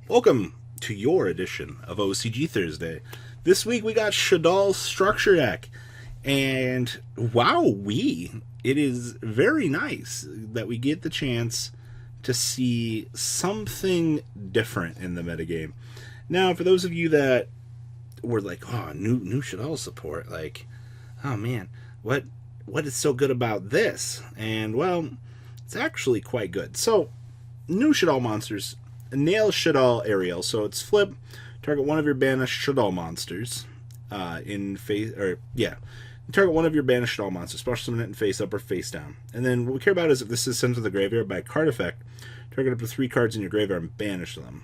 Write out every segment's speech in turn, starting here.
Welcome to your edition of OCG Thursday. This week we got Shaddoll Structure Deck, and wowee, it is very nice that we get the chance to see something different in the metagame. Now, for those of you that were like, oh, new Shaddoll support, like, oh man, what is so good about this? And well, it's actually quite good. So, new Shaddoll monsters. Nail Shaddoll Aerial. So it's flip, target one of your banished Shaddoll monsters target one of your banished Shaddoll monsters, special summon it in face up or face down. And then what we care about is if this is sent to the graveyard by a card effect, target up to 3 cards in your graveyard and banish them.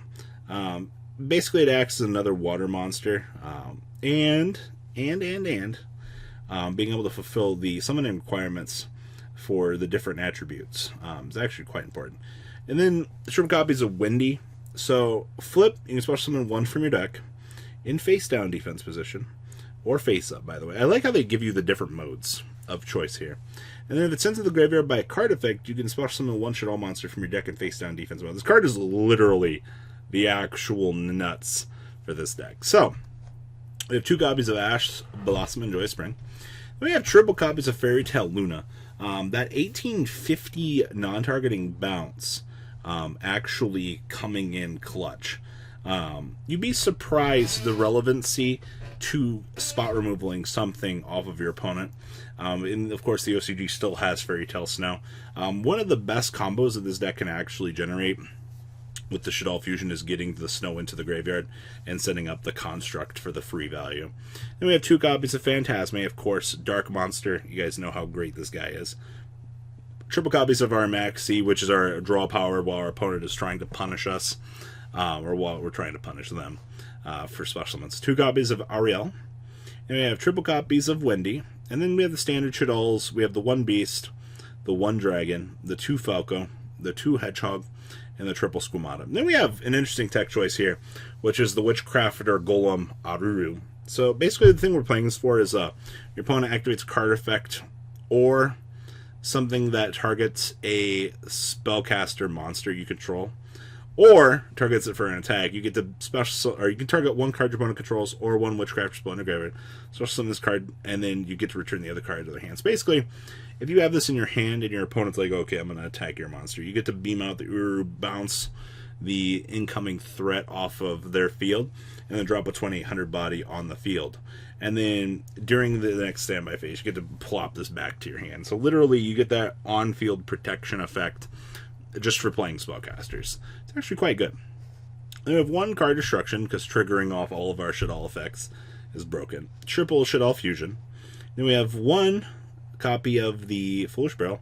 Basically, it acts as another water monster, and being able to fulfill the summoning requirements for the different attributes is actually quite important. And then triple copies of Windy. So flip, you can special summon 1 from your deck in face down defense position, or face up, by the way. I like how they give you the different modes of choice here. And then if it's sent to the graveyard by a card effect, you can special summon 1 Shaddoll monster from your deck in face down defense mode. This card is literally the actual nuts for this deck. So we have 2 copies of Ash Blossom and Joy Spring. Then we have triple copies of Fairy Tale Luna. That 1850 non-targeting bounce actually coming in clutch. You'd be surprised the relevancy to spot removaling something off of your opponent. And of course, the OCG still has Fairy Tale Snow. One of the best combos that this deck can actually generate with the Shaddoll Fusion is getting the snow into the graveyard and setting up the construct for the free value. Then we have 2 copies of Phantasme, of course, Dark Monster. You guys know how great this guy is. Triple copies of our Maxi, which is our draw power while our opponent is trying to punish us, or while we're trying to punish them for special summons. 2 copies of Ariel. And we have triple copies of Wendy. And then we have the standard Shaddolls. We have the 1 Beast, the 1 Dragon, the 2 Falco, the 2 Hedgehog, and the triple Squamata. Then we have an interesting tech choice here, which is the Witchcrafter Golem Aruru. So basically the thing we're playing this for is your opponent activates a card effect or something that targets a spellcaster monster you control, or targets it for an attack. You get to you can target 1 card your opponent controls or 1 Witchcraft spell in your graveyard. Special summon this card, and then you get to return the other card to their hands. Basically, if you have this in your hand and your opponent's like, okay, I'm going to attack your monster, you get to beam out the Uru, bounce the incoming threat off of their field, and then drop a 2800 body on the field. And then during the next standby phase, you get to plop this back to your hand. So literally, you get that on-field protection effect just for playing spellcasters. It's actually quite good. Then we have 1 card destruction, because triggering off all of our Shaddoll effects is broken. Triple Shaddoll Fusion. Then we have 1 copy of the Foolish Barrel,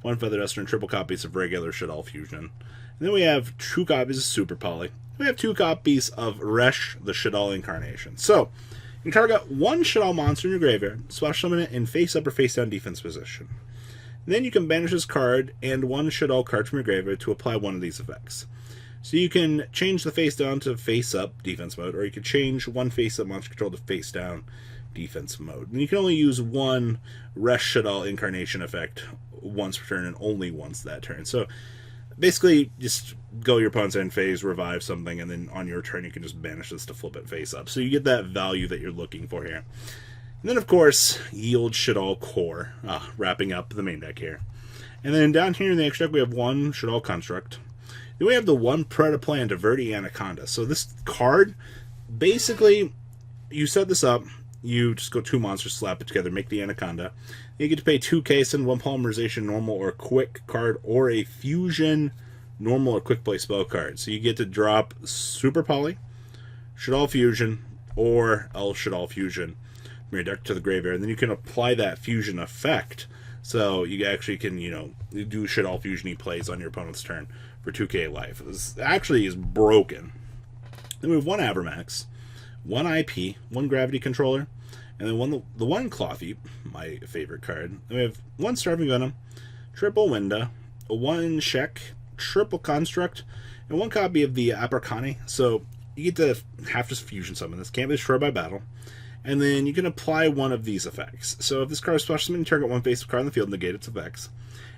1 Feather Duster, and triple copies of regular Shaddoll Fusion. And then we have 2 copies of Super Poly. We have 2 copies of Resh, the Shaddoll Incarnation. So, you can target 1 Shaddoll monster in your graveyard, special summon it in face up or face down defense position. Then you can banish this card and 1 Shaddoll card from your graveyard to apply one of these effects. So you can change the face down to face up defense mode, or you can change 1 face up monster control to face down defense mode. And you can only use 1 Resh Shaddoll Incarnation effect once per turn and only once that turn. So basically, just go your opponent's end phase, revive something, and then on your turn you can just banish this to flip it face up. So you get that value that you're looking for here. And then, of course, Yield Shaddoll Core, wrapping up the main deck here. And then down here in the extra deck, we have 1 Shaddoll Construct. Then we have the 1 Predaplan Diverti Anaconda. So this card, basically, you set this up, you just go 2 monsters, slap it together, make the Anaconda. You get to pay 2k, send 1 Polymerization Normal or Quick card, or a Fusion Normal or Quick Play spell card. So you get to drop Super Poly, Shaddoll Fusion, or El Shaddoll Fusion from your deck to the graveyard. And then you can apply that Fusion effect. So you actually can, do Shaddoll Fusion-y plays on your opponent's turn for 2k life. This actually is broken. Then we have 1 Avermax, 1 IP, 1 Gravity Controller, and then the 1 Clothy, my favorite card. Then we have 1 Starving Venom, triple Winda, 1 Shek, triple Construct, and 1 copy of the Apricani. So you get to have to fusion summon this. Can't be destroyed by battle. And then you can apply one of these effects. So if this card is special summon, you target 1 face card on the field and negate its effects.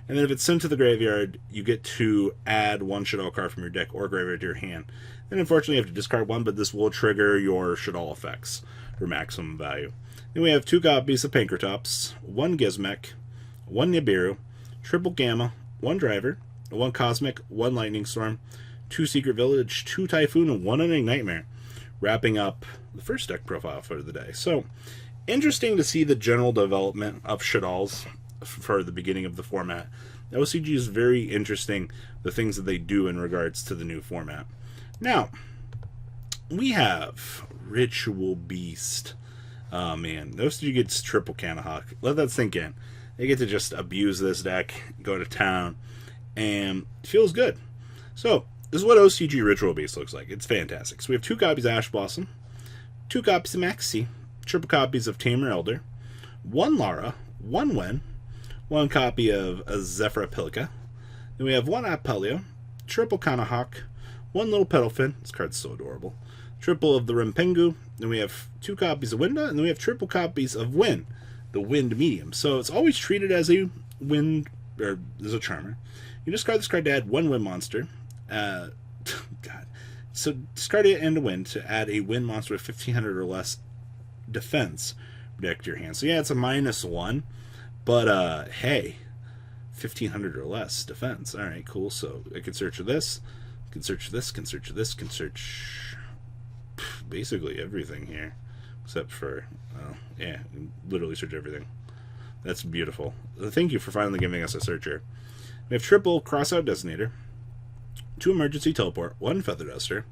And then if it's sent to the graveyard, you get to add one Shaddoll card from your deck or graveyard to your hand. And unfortunately, you have to discard one, but this will trigger your Shaddoll effects for maximum value. Then we have 2 copies of Pankratops, 1 Gizmek, 1 Nibiru, triple Gamma, 1 Driver, 1 Cosmic, 1 Lightning Storm, 2 Secret Village, 2 Typhoon, and 1 Unending Nightmare, wrapping up the first deck profile for the day. So, interesting to see the general development of Shaddolls for the beginning of the format. The OCG is very interesting, the things that they do in regards to the new format. Now, we have Ritual Beast. Oh man, the OCG gets triple Canahawk. Let that sink in. They get to just abuse this deck, go to town, and it feels good. So, this is what OCG Ritual Beast looks like. It's fantastic. So we have 2 copies of Ash Blossom, 2 copies of Maxi, triple copies of Tamer Elder, 1 Lara, 1 Wen, 1 copy of Zephyra Pilka. Then we have 1 Apelio, triple Canahawk, 1 Little Petalfin. This card's so adorable. Triple of the Rempengu. Then we have 2 copies of Winda, and then we have triple copies of Wind, the Wind Medium. So it's always treated as a Wind, or as a Charmer. You discard this card to add 1 Wind monster. God. So discard it and a Wind to add a Wind monster with 1500 or less defense deck to your hand. So yeah, it's a -1, but hey, 1500 or less defense. All right, cool. So I can search this, can search this, can search this, can search basically everything here, except for yeah, literally search everything. That's beautiful. Thank you for finally giving us a searcher. We have triple Crossout Designator, 2 Emergency Teleport, 1 Feather Duster.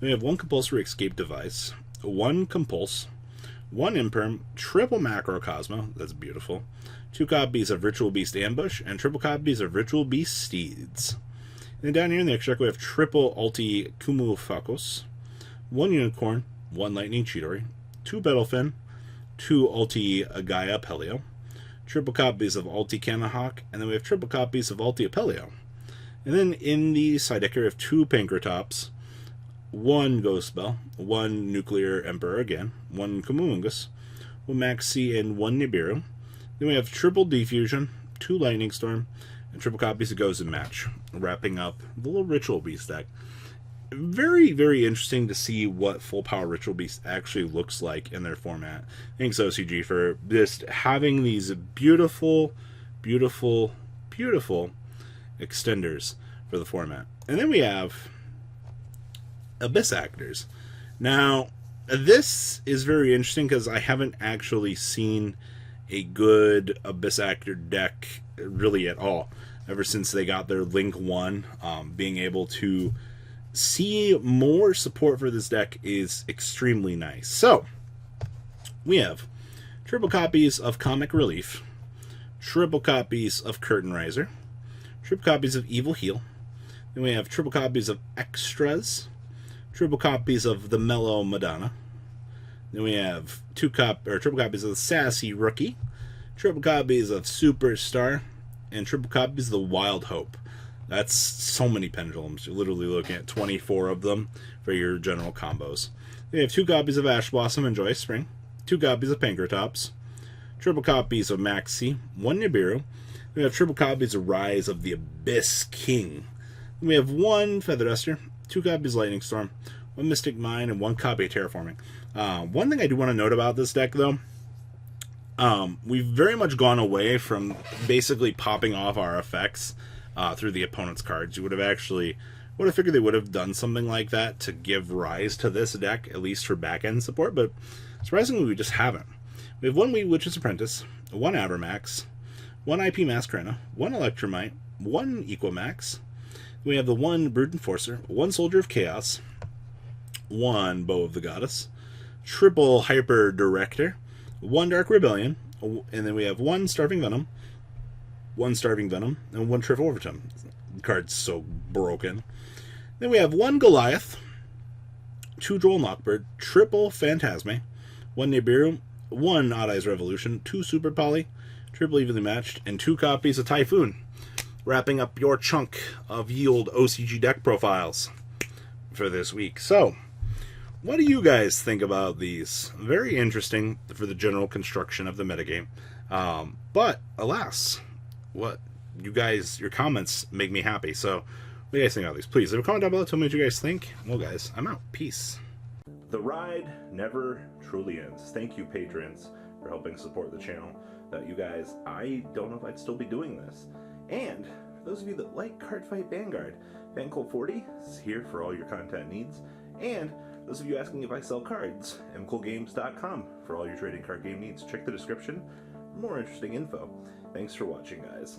Then we have 1 Compulsory Escape Device, 1 Compulse, 1 Imperm, triple Macrocosmo, that's beautiful, 2 copies of Ritual Beast Ambush, and triple copies of Ritual Beast Steeds. And then down here in the extra deck we have triple Ulti Kumu Fakos, 1 Unicorn, 1 Lightning Chidori, 2 Battlefin, 2 Ulti Gaia Pelio, triple copies of Ulti Canahawk, and then we have triple copies of Ulti Apelio. And then in the side deck here we have 2 Pankratops, 1 Ghost Spell, 1 Nuclear Emperor again, 1 Kumuungus, 1 Maxi, and 1 Nibiru. Then we have triple Diffusion, 2 Lightning Storm, and triple copies of Goes and Match, wrapping up the little Ritual Beast deck. Very, very interesting to see what full power Ritual Beast actually looks like in their format. Thanks OCG for just having these beautiful, beautiful, beautiful extenders for the format. And then we have Abyss Actors. Now, this is very interesting because I haven't actually seen a good Abyss Actor deck really at all ever since they got their Link 1. Being able to see more support for this deck is extremely nice. So, we have triple copies of Comic Relief, triple copies of Curtain Riser, triple copies of Evil Heal. Then we have triple copies of Extras, triple copies of the Mellow Madonna. Then we have triple copies of the Sassy Rookie, triple copies of Superstar, and triple copies of the Wild Hope. That's so many pendulums. You're literally looking at 24 of them for your general combos. We have 2 copies of Ash Blossom and Joyous Spring, 2 copies of Pankratops, triple copies of Maxi, 1 Nibiru. We have triple copies of Rise of the Abyss King. We have 1 Feather Duster, 2 copies of Lightning Storm, 1 Mystic Mine, and 1 copy of Terraforming. One thing I do want to note about this deck, though, we've very much gone away from basically popping off our effects through the opponent's cards. You would have figured they would have done something like that to give rise to this deck, at least for back-end support, but surprisingly we just haven't. We have 1 Wee Witch's Apprentice, 1 Abermax, 1 IP Masquerena, 1 Electromite, 1 Equimax. We have the 1 Brood Enforcer, 1 Soldier of Chaos, 1 Bow of the Goddess, triple Hyper Director, 1 Dark Rebellion, and then we have 1 Starving Venom, 1 Starving Venom, and 1 Triple Overtime. The card's so broken. Then we have 1 Goliath, 2 Droll Knockbird, triple Phantasme, 1 Nibiru, 1 Odd Eyes Revolution, 2 Super Poly, triple Evenly Matched, and 2 copies of Typhoon, wrapping up your chunk of yield OCG deck profiles for this week. So, what do you guys think about these? Very interesting for the general construction of the metagame. But, alas, what you guys, your comments make me happy. So, what do you guys think about these? Please leave a comment down below. Tell me what you guys think. Well, guys, I'm out. Peace. The ride never truly ends. Thank you, patrons, for helping support the channel. Without you guys, I don't know if I'd still be doing this. And for those of you that like Cardfight Vanguard, FanCool40 is here for all your content needs. And those of you asking if I sell cards, mcoolgames.com for all your trading card game needs. Check the description for more interesting info. Thanks for watching, guys.